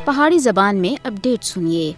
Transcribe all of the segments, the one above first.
پہاڑی زبان میں اپڈیٹ سنیے۔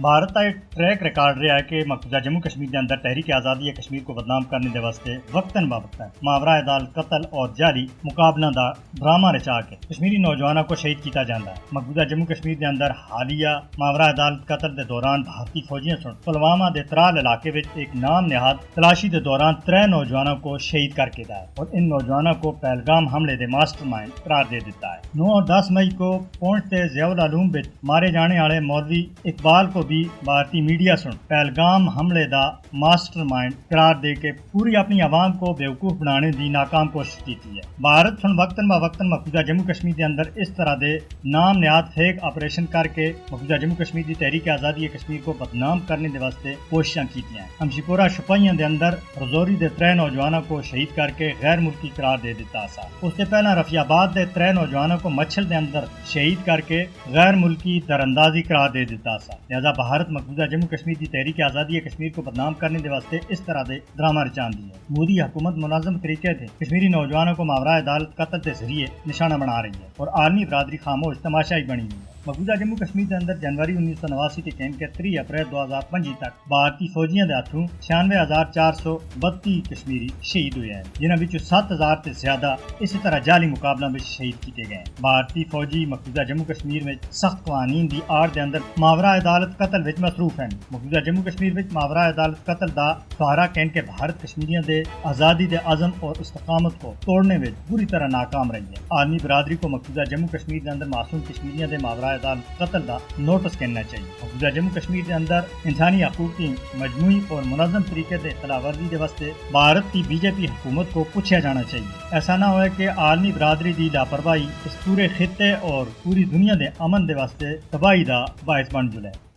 بھارت کا ایک ٹریک ریکارڈ رہا ہے کہ مقبوضہ جموں کشمیر کے اندر تحریک آزادی کشمیر کو بدنام کرنے دے واسطے وقتاً بوقتاً ماورا عدالت قتل اور جاری مقابلہ دا ڈرامہ رچا کے کشمیری نوجوانوں کو شہید کیتا جاتا ہے۔ مقبوضہ جموں کشمیر کے اندر حالیہ ماورا عدالت قتل دے دوران بھارتی فوجیاں سن پلوامہ دے ترال علاقے وچ ایک نام نہاد تلاشی دے دوران 3 نوجوانوں کو شہید کر کے ہے اور ان نوجوانوں کو پہلگام حملے دے ماسٹر مائنڈ قرار دے دیتا ہے۔ 9 اور 10 مئی کو پونچھ تے ضیاء العلوم وچ مارے جانے والے مولوی اقبال کو بھی بھارتی میڈیا سن پہلگام حملے دا ماسٹر مائنڈ قرار دے کے پوری اپنی عوام کو بیوقوف بنانے دی ناکام کوشش کی ہے۔ بھارت سن وقتاً بوقتاً مقبوضہ جموں کشمیر کے اندر اس طرح دے نام نہاد فیک آپریشن کر کے مقبوضہ جموں کشمیر دی تحریک آزادی کشمیر کو بدنام کرنے دے واسطے کوششاں کیتی ہیں۔ ہمشیپورہ شپائیاں دے اندر رجوری دے 3 نوجوانوں کو شہید کر کے غیر ملکی قرار دے دیتا سا۔ اس سے پہلا رفیع آباد دے 3 نوجوانوں کو مچھل دے اندر شہید کر کے غیر ملکی دراندازی قرار دے دیتا سا۔ لہذا بھارت مقبوضہ جموں کشمیر کی تحریک آزادی کشمیر کو بدنام کرنے دے واسطے اس طرح دے ڈرامہ رچان دی ہے۔ مودی حکومت منظم طریقے سے کشمیری نوجوانوں کو ماورا عدالت قتل کے ذریعے نشانہ بنا رہی ہے اور عالمی برادری خاموش تماشائی بنی ہوئی ہے۔ مقبوضہ جموں کشمیر کے اندر جنوری 1989 کے کین کے 3 اپریل 2005 تک بھارتی فوجیاں دے ہاتھوں 96,432 کشمیری شہید ہوئے ہیں، جنہاں وچوں 7,000 سے زیادہ اسی طرح جعلی مقابلہ میں شہید کیتے گئے ہیں۔ بھارتی فوجی مقبوضہ جموں کشمیر میں سخت قوانین دی آڑ دے اندر ماورا عدالت قتل وچ مصروف ہیں۔ مقبوضہ جموں کشمیر وچ ماورا عدالت قتل دا سہارا کین کے بھارت کشمیریاں دے آزادی دے عزم اور استقامت کو توڑنے وچ بری طرح ناکام رہی ہے۔ عالمی برادری کو مقبوضہ جموں کشمیر کے اندر معصوم کشمیریاں دے ماورا عدالت قتل دا نوٹس کرنا چاہیے۔ مقبوضہ جموں کشمیر کے اندر انسانی حقوق کی مجموعی اور منظم طریقے سے خلاف ورزی کے واسطے بھارت کی BJP حکومت کو پوچھا جانا چاہیے۔ ایسا نہ ہوئے کہ عالمی برادری دی لاپرواہی اس پورے خطے اور پوری دنیا دے امن دے واسطے تباہی دا باعث بن جائے۔